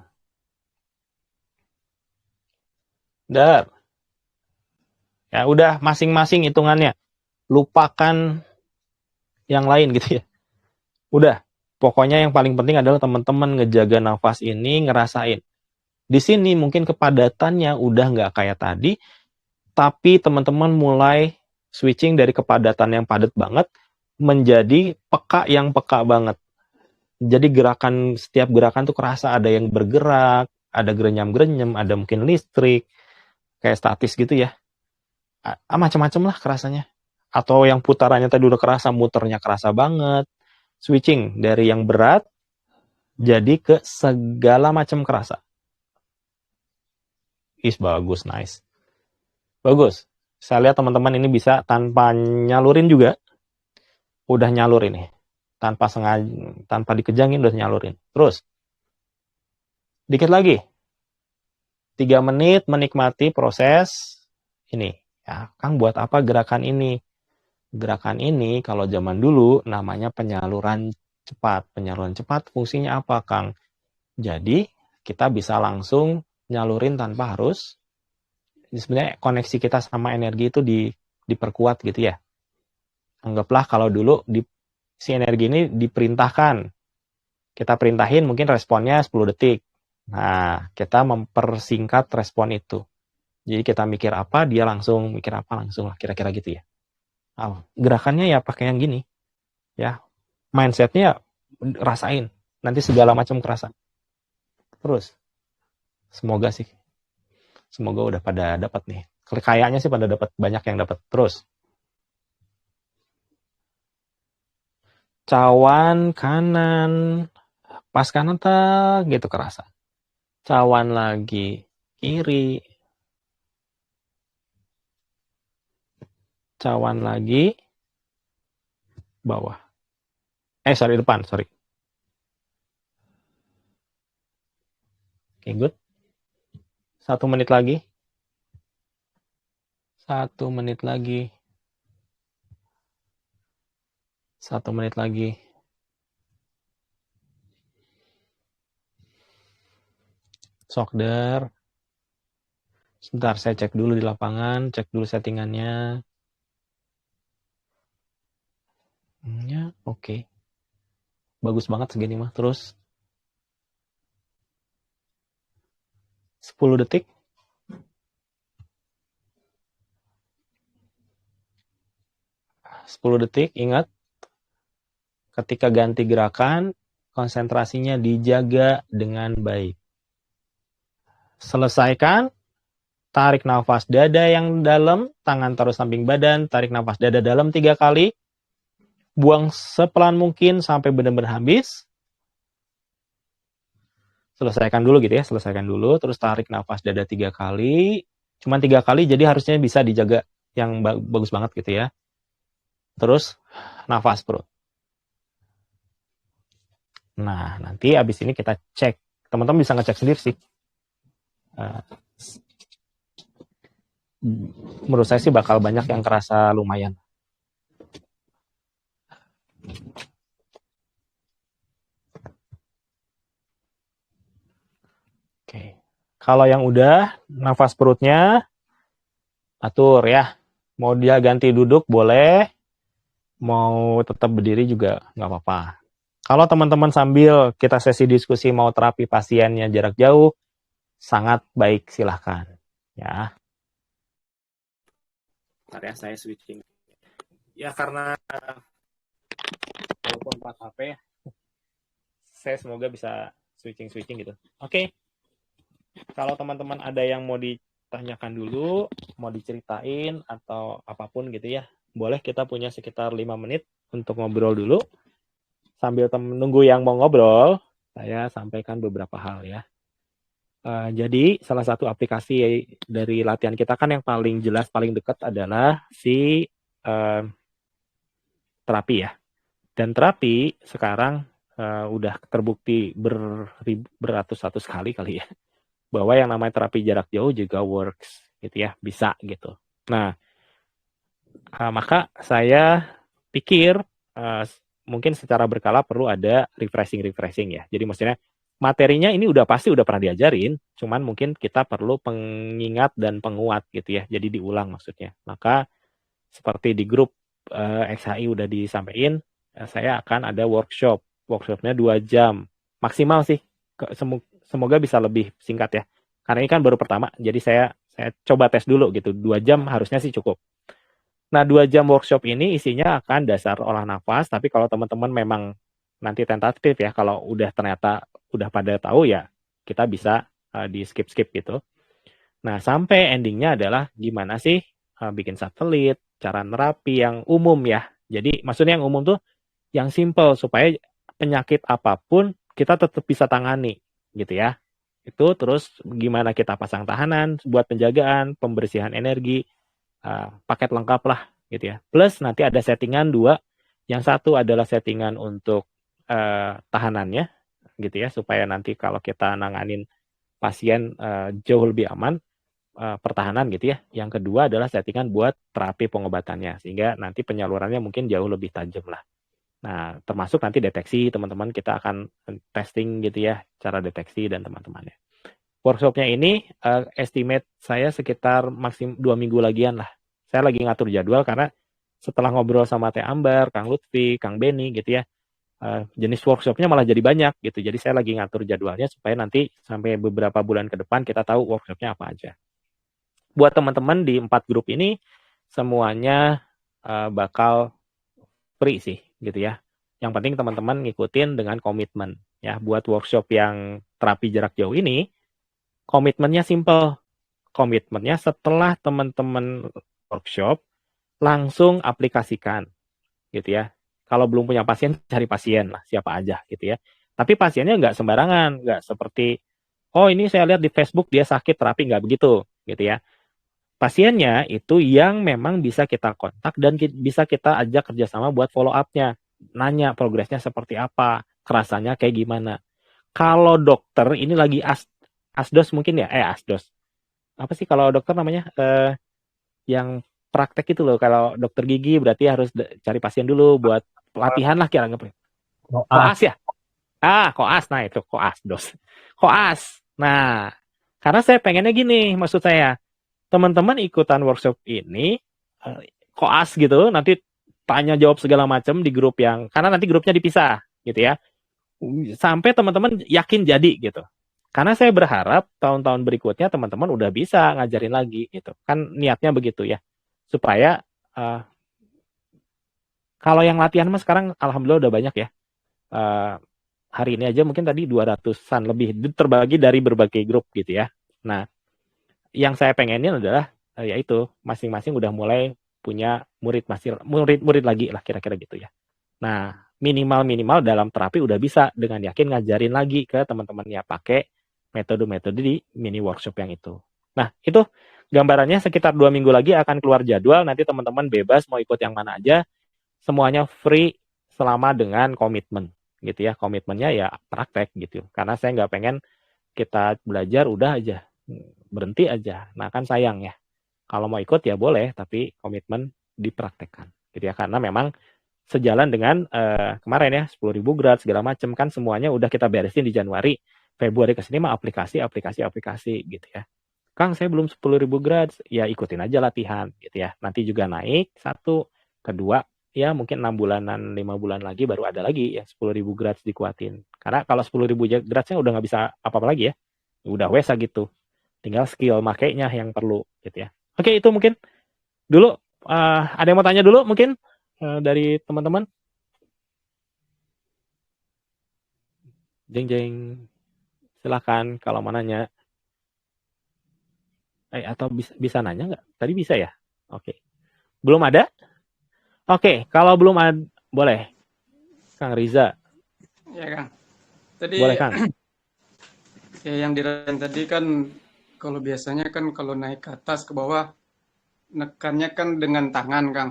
A: Ya, udah masing-masing hitungannya. Lupakan yang lain gitu ya. Udah. Pokoknya yang paling penting adalah teman-teman ngejaga nafas ini, ngerasain. Di sini mungkin kepadatannya udah nggak kayak tadi, tapi teman-teman mulai switching dari kepadatan yang padat banget menjadi peka yang peka banget. Jadi setiap gerakan tuh kerasa ada yang bergerak, ada gerenyam-gerenyam, ada mungkin listrik, kayak statis gitu ya. Macam-macam lah kerasanya. Atau yang putarannya tadi udah kerasa, muternya kerasa banget. Switching dari yang berat jadi ke segala macam kerasa. Bagus, nice. Bagus. Saya lihat teman-teman ini bisa tanpa nyalurin juga. Udah nyalur ini. Tanpa dikejangin udah nyalurin. Terus. Dikit lagi. 3 menit menikmati proses ini. Ya, Kang buat apa gerakan ini? Gerakan ini kalau zaman dulu namanya penyaluran cepat. Penyaluran cepat fungsinya apa, Kang? Jadi kita bisa langsung nyalurin tanpa harus. Sebenarnya koneksi kita sama energi itu diperkuat gitu ya. Anggaplah kalau dulu si energi ini diperintahkan, kita perintahin mungkin responnya 10 detik. Nah, kita mempersingkat respon itu. Jadi kita mikir apa, dia langsung mikir apa langsung lah, kira-kira gitu ya. Gerakannya ya pakai yang gini, ya. Mindsetnya rasain, nanti segala macam kerasa. Terus, semoga udah pada dapat nih. Kayaknya sih pada dapat, banyak yang dapat. Terus, cawan kanan, pas kanan tak gitu kerasa. Cawan lagi kiri, cawan lagi bawah. Depan, sorry. Oke, good. 1 menit lagi. 1 menit lagi. 1 menit lagi. Sokder. Sebentar, saya cek dulu di lapangan, cek dulu settingannya. Ya, oke. Bagus banget segini mah. Terus 10 detik. 10 detik, ingat. Ketika ganti gerakan, konsentrasinya dijaga dengan baik. Selesaikan. Tarik nafas dada yang dalam, tangan taruh samping badan, tarik nafas dada dalam 3 kali. Buang sepelan mungkin sampai benar-benar habis. Selesaikan dulu gitu ya, selesaikan dulu, terus tarik nafas dada 3 kali, cuman 3 kali, jadi harusnya bisa dijaga yang bagus banget gitu ya. Terus nafas perut. Nah, nanti abis ini kita cek, teman-teman bisa ngecek sendiri sih. Menurut saya sih bakal banyak yang kerasa lumayan. Oke. Kalau yang udah, nafas perutnya atur ya. Mau dia ganti duduk boleh, mau tetap berdiri juga nggak apa-apa. Kalau teman-teman sambil kita sesi diskusi mau terapi pasiennya jarak jauh, sangat baik, silahkan. Ya. Bentar ya, saya switching. Ya, karena walaupun 4 HP, saya semoga bisa switching gitu. Oke. Kalau teman-teman ada yang mau ditanyakan dulu, mau diceritain, atau apapun gitu ya, boleh, kita punya sekitar 5 menit untuk ngobrol dulu. Sambil menunggu yang mau ngobrol, saya sampaikan beberapa hal ya. Jadi salah satu aplikasi dari latihan kita kan yang paling jelas, paling dekat adalah si terapi ya. Dan terapi sekarang udah terbukti beratus-ratus kali ya, bahwa yang namanya terapi jarak jauh juga works gitu ya, bisa gitu. Nah, maka saya pikir mungkin secara berkala perlu ada refreshing ya. Jadi maksudnya materinya ini pasti udah pernah diajarin, cuman mungkin kita perlu pengingat dan penguat gitu ya. Jadi diulang maksudnya. Maka seperti di grup XHI udah disampaikan, saya akan ada workshop. Workshopnya 2 jam. Maksimal sih. Semoga bisa lebih singkat ya. Karena ini kan baru pertama, jadi saya coba tes dulu gitu. 2 jam harusnya sih cukup. Nah, 2 jam workshop ini isinya akan dasar olah nafas, tapi kalau teman-teman memang nanti tentatif ya, kalau ternyata udah pada tahu ya, kita bisa di skip gitu. Nah, sampai endingnya adalah gimana sih bikin satelit, cara nerapi yang umum ya. Jadi maksudnya yang umum tuh yang simple, supaya penyakit apapun kita tetap bisa tangani gitu ya. Itu terus gimana kita pasang tahanan buat penjagaan, pembersihan energi, paket lengkap lah gitu ya. Plus nanti ada settingan 2. Yang satu adalah settingan untuk tahanannya gitu ya, supaya nanti kalau kita nanganin pasien jauh lebih aman, pertahanan gitu ya. Yang kedua adalah settingan buat terapi pengobatannya, sehingga nanti penyalurannya mungkin jauh lebih tajam lah. Nah, termasuk nanti deteksi, teman-teman kita akan testing gitu ya, cara deteksi dan teman-temannya. Workshopnya ini estimate saya sekitar maksimum 2 minggu lagian lah. Saya lagi ngatur jadwal karena setelah ngobrol sama Teh Ambar, Kang Lutfi, Kang Beni gitu ya, jenis workshopnya malah jadi banyak gitu. Jadi saya lagi ngatur jadwalnya supaya nanti sampai beberapa bulan ke depan kita tahu workshopnya apa aja. Buat teman-teman di 4 grup ini, semuanya bakal free sih gitu ya. Yang penting teman-teman ngikutin dengan komitmen ya. Buat workshop yang terapi jarak jauh ini, komitmennya simple. Komitmennya setelah teman-teman workshop langsung aplikasikan gitu ya. Kalau belum punya pasien, cari pasien lah, siapa aja gitu ya. Tapi pasiennya nggak sembarangan, nggak seperti, oh ini saya lihat di Facebook dia sakit terapi, nggak begitu gitu ya. Pasiennya itu yang memang bisa kita kontak dan bisa kita ajak kerjasama buat follow up-nya. Nanya progresnya seperti apa, kerasanya kayak gimana. Kalau dokter ini lagi asdos mungkin ya, asdos. Apa sih kalau dokter namanya? Yang praktek itu loh, kalau dokter gigi berarti harus cari pasien dulu buat pelatihan lah kira-kira. Koas ya? Koas. Nah itu koas dos. Koas. Nah, karena saya pengennya gini, maksud saya, teman-teman ikutan workshop ini koas gitu, nanti tanya jawab segala macam di grup yang, karena nanti grupnya dipisah gitu ya, sampai teman-teman yakin jadi gitu. Karena saya berharap tahun-tahun berikutnya teman-teman udah bisa ngajarin lagi gitu. Kan niatnya begitu ya. Supaya kalau yang latihan mah sekarang alhamdulillah udah banyak ya. Hari ini aja mungkin tadi 200-an lebih terbagi dari berbagai grup gitu ya. Nah, yang saya pengenin adalah yaitu masing-masing udah mulai punya murid lagi lah kira-kira gitu ya. Nah, minimal dalam terapi udah bisa dengan yakin ngajarin lagi ke teman-temannya pakai metode-metode di mini workshop yang itu. Nah, itu gambarannya sekitar 2 minggu lagi akan keluar jadwal, nanti teman-teman bebas mau ikut yang mana aja, semuanya free selama dengan komitmen gitu ya. Komitmennya ya praktek gitu. Karena saya nggak pengen kita belajar udah aja berhenti aja. Nah kan sayang ya. Kalau mau ikut ya boleh, tapi komitmen dipraktekkan. Gitu ya. Karena memang sejalan dengan kemarin ya 10.000 grad segala macam kan semuanya udah kita beresin di Januari. Februari ke sini mah aplikasi gitu ya. Kang saya belum 10.000 grad, ya ikutin aja latihan gitu ya. Nanti juga naik satu, kedua ya mungkin 6 bulanan 5 bulan lagi baru ada lagi ya 10.000 grad dikuatin. Karena kalau 10.000 gradnya udah nggak bisa apa-apa lagi ya. Udah wesa gitu. Tinggal skill makainya yang perlu gitu ya. Oke, itu mungkin dulu ada yang mau tanya dulu mungkin dari teman-teman. Jeng silakan kalau mau nanya. Atau bisa nanya nggak? Tadi bisa ya? Oke. Belum ada? Oke, kalau belum ada boleh. Kang Riza.
C: Ya, Kang. Tadi
A: Boleh, Kang.
C: ya, yang dirasain tadi kan kalau biasanya kan kalau naik ke atas ke bawah nekannya kan dengan tangan, Kang.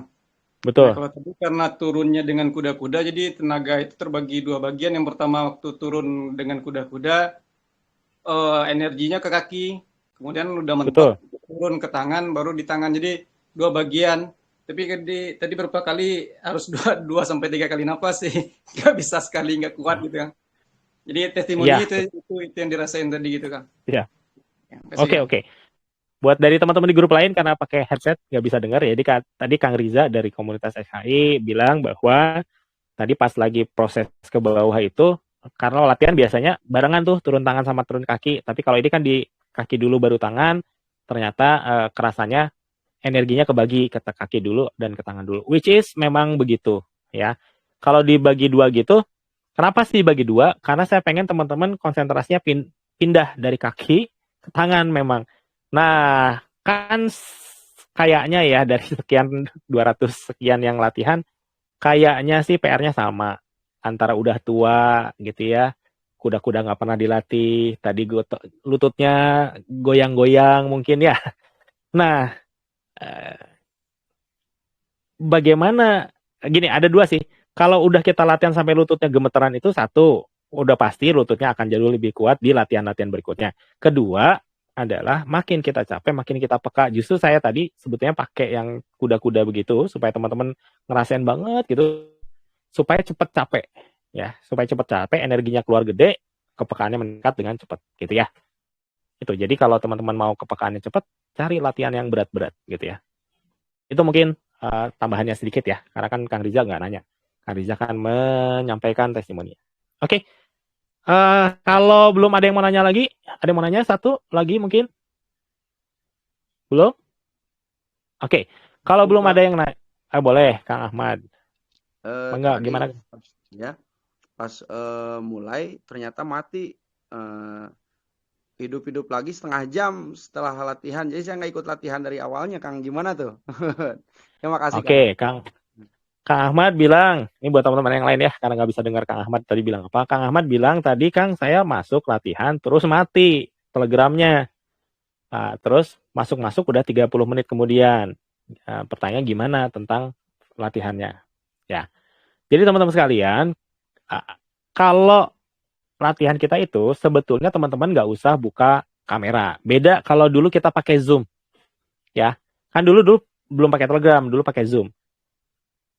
A: Betul.
C: Nah, kalau tadi karena turunnya dengan kuda-kuda, jadi tenaga itu terbagi dua bagian. Yang pertama waktu turun dengan kuda-kuda, energinya ke kaki, kemudian udah mentok turun ke tangan, baru di tangan. Jadi dua bagian. Tapi tadi beberapa kali harus 2 sampai 3 kali nafas sih, nggak bisa sekali, nggak kuat gitu, Kang. Jadi testimoni
A: Ya.
C: itu yang dirasain tadi gitu, Kang.
A: Iya.
C: Ya,
A: Oke. Buat dari teman-teman di grup lain karena pakai headset nggak bisa dengar ya. Jadi tadi Kang Riza dari komunitas SHI bilang bahwa tadi pas lagi proses ke bawah itu karena latihan biasanya barengan tuh turun tangan sama turun kaki. Tapi kalau ini kan di kaki dulu baru tangan, ternyata kerasanya energinya kebagi ke kaki dulu dan ke tangan dulu. Which is memang begitu ya. Kalau dibagi dua gitu, kenapa sih dibagi dua? Karena saya pengen teman-teman konsentrasinya pindah dari kaki ke tangan memang. Nah, kan kayaknya ya dari sekian 200 sekian yang latihan, kayaknya sih PR-nya sama. Antara udah tua gitu ya, kuda-kuda nggak pernah dilatih, tadi lututnya goyang-goyang mungkin ya. Nah, bagaimana, gini ada dua sih. Kalau udah kita latihan sampai lututnya gemeteran itu satu, udah pasti lututnya akan jauh lebih kuat di latihan-latihan berikutnya. Kedua adalah makin kita capek, makin kita peka. Justru saya tadi sebetulnya pakai yang kuda-kuda begitu supaya teman-teman ngerasain banget gitu. supaya cepat capek ya, supaya cepat capek, energinya keluar gede, kepekaannya meningkat dengan cepat gitu ya. Itu. Jadi kalau teman-teman mau kepekaannya cepat, cari latihan yang berat-berat gitu ya. Itu mungkin tambahannya sedikit ya, karena kan Kang Rizal nggak nanya. Kang Rizal kan menyampaikan testimoni. Oke. Kalau belum ada yang mau nanya lagi, ada yang mau nanya satu lagi mungkin? Belum? Oke. Kalau belum ada yang nanya, boleh Kang Ahmad. Enggak,
D: Tadi
A: gimana?
D: ya pas mulai ternyata mati, hidup lagi setengah jam setelah latihan. Jadi saya nggak ikut latihan dari awalnya, Kang. Gimana tuh? Terima kasih,
A: Oke, Kang Ahmad bilang, ini buat teman-teman yang lain ya, karena nggak bisa dengar Kang Ahmad tadi bilang apa. Kang Ahmad bilang tadi, Kang, saya masuk latihan terus mati telegramnya. Nah, terus masuk udah 30 menit kemudian. Pertanyaan gimana tentang latihannya. Ya. Jadi teman-teman sekalian, kalau latihan kita itu sebetulnya teman-teman nggak usah buka kamera. Beda kalau dulu kita pakai Zoom. Ya. Kan dulu belum pakai Telegram, dulu pakai Zoom.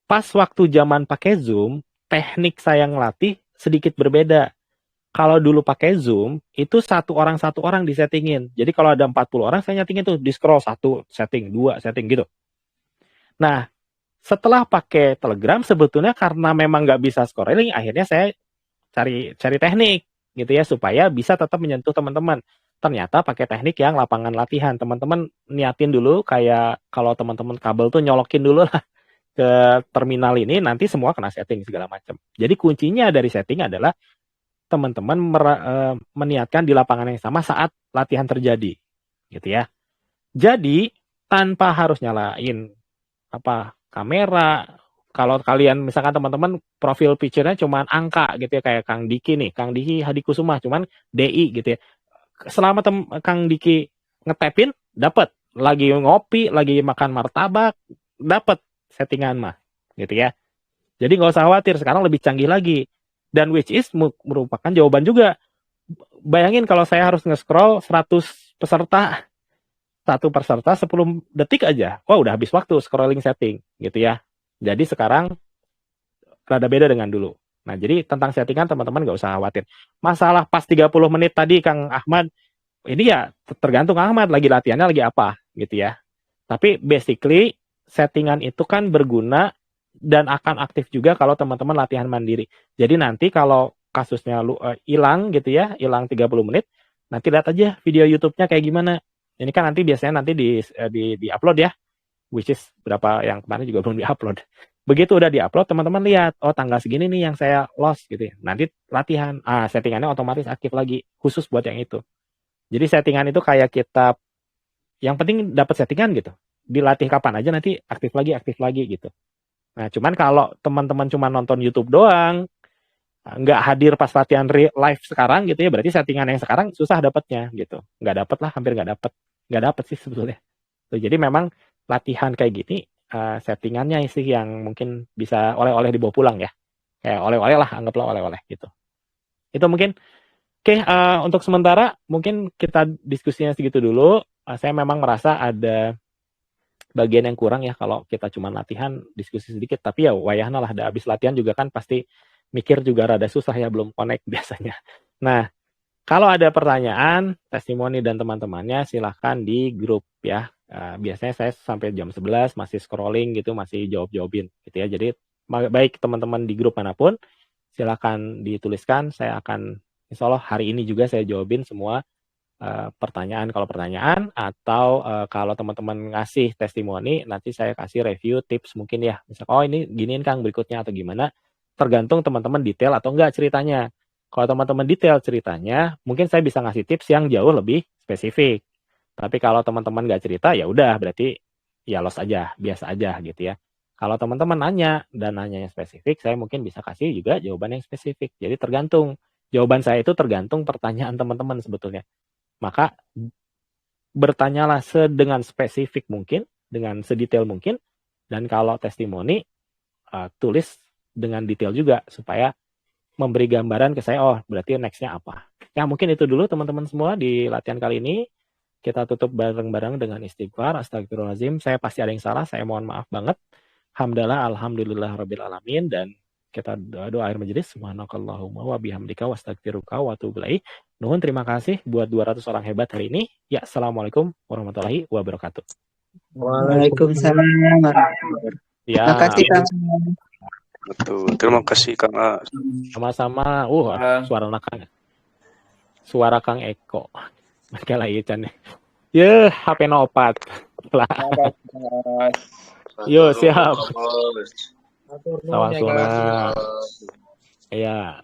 A: Pas waktu zaman pakai Zoom, teknik saya ngelatih sedikit berbeda. Kalau dulu pakai Zoom, itu satu orang disettingin. Jadi kalau ada 40 orang, saya nyetingin tuh di scroll 1 setting, 2 setting gitu. Nah, setelah pakai Telegram, sebetulnya karena memang nggak bisa scrolling, akhirnya saya cari teknik gitu ya, supaya bisa tetap menyentuh teman-teman. Ternyata pakai teknik yang lapangan latihan. Teman-teman niatin dulu, kayak kalau teman-teman kabel tuh nyolokin dulu lah ke terminal ini, nanti semua kena setting segala macam. Jadi kuncinya dari setting adalah teman-teman meniatkan di lapangan yang sama saat latihan terjadi, gitu ya. Jadi tanpa harus nyalain kamera. Kalau kalian misalkan teman-teman profil picture-nya cuma angka gitu ya, kayak Kang Diki nih, Kang Diki Hadikusuma cuman DI gitu ya. Selama Kang Diki ngetapin, dapat. Lagi ngopi, lagi makan martabak, dapat settingan mah, gitu ya. Jadi nggak usah khawatir, sekarang lebih canggih lagi. Dan which is merupakan jawaban juga. Bayangin kalau saya harus nge-scroll 100 peserta, satu peserta 10 detik aja. Wah, udah habis waktu scrolling setting, gitu ya. Jadi sekarang rada beda dengan dulu. Nah, jadi tentang settingan teman-teman nggak usah khawatir. Masalah pas 30 menit tadi Kang Ahmad, ini ya tergantung Ahmad lagi latihannya lagi apa, gitu ya. Tapi basically settingan itu kan berguna dan akan aktif juga kalau teman-teman latihan mandiri. Jadi nanti kalau kasusnya hilang gitu ya, hilang 30 menit, nanti lihat aja video YouTube-nya kayak gimana. Ini kan nanti biasanya nanti di upload ya, which is berapa yang kemarin juga belum di-upload. Begitu udah di-upload, teman-teman lihat, oh tanggal segini nih yang saya lost gitu ya. Nanti latihan, settingannya otomatis aktif lagi, khusus buat yang itu. Jadi settingan itu kayak kita, yang penting dapat settingan gitu. Dilatih kapan aja nanti aktif lagi gitu. Nah, cuman kalau teman-teman cuma nonton YouTube doang, nggak hadir pas latihan live sekarang gitu ya, berarti settingan yang sekarang susah dapatnya gitu. Nggak dapet lah, hampir nggak dapet sih sebetulnya. Tuh, jadi memang latihan kayak gini, settingannya sih yang mungkin bisa oleh-oleh dibawa pulang ya. Kayak oleh-oleh lah, anggaplah oleh-oleh gitu. Itu mungkin. Oke, untuk sementara mungkin kita diskusinya segitu dulu. Saya memang merasa ada bagian yang kurang ya kalau kita cuma latihan diskusi sedikit, tapi ya wayahna lah, habis latihan juga kan pasti mikir juga rada susah ya, belum connect biasanya. Nah, kalau ada pertanyaan, testimoni dan teman-temannya silahkan di grup ya. Biasanya saya sampai jam 11 masih scrolling gitu, masih jawab-jawabin gitu ya. Jadi baik teman-teman di grup manapun, silahkan dituliskan, saya akan insya Allah hari ini juga saya jawabin semua pertanyaan kalau pertanyaan, atau kalau teman-teman ngasih testimoni, nanti saya kasih review tips mungkin ya. Misal, oh ini giniin Kang berikutnya atau gimana, tergantung teman-teman detail atau enggak ceritanya. Kalau teman-teman detail ceritanya, mungkin saya bisa ngasih tips yang jauh lebih spesifik. Tapi kalau teman-teman nggak cerita, ya udah berarti ya los aja, biasa aja gitu ya. Kalau teman-teman nanya dan nanya yang spesifik, saya mungkin bisa kasih juga jawaban yang spesifik. Jadi tergantung. Jawaban saya itu tergantung pertanyaan teman-teman sebetulnya. Maka bertanyalah dengan spesifik mungkin, dengan sedetail mungkin, dan kalau testimoni, tulis dengan detail juga, supaya memberi gambaran ke saya, oh berarti next-nya apa. Ya mungkin itu dulu teman-teman semua di latihan kali ini. Kita tutup bareng-bareng dengan istighfar, astagfirullahaladzim, saya pasti ada yang salah, saya mohon maaf banget. Hamdalah, alhamdulillah, rabbil alamin, dan kita doa akhir majelis. Subhanakallahumma wa bihamdika wastaghfiruka wa atubu ilaik. Nuhun, terima kasih buat 200 orang hebat hari ini. Ya, assalamualaikum warahmatullahi wabarakatuh.
B: Waalaikumsalam.
A: Ya,
B: Terima kasih Kang.
E: Betul. Terima kasih Kang As.
A: sama-sama. Suara Kang Eko. Oke lah, iya Chan. Ya, HP nopat. Lah. Yo, siap. Sawang sunat. Iya.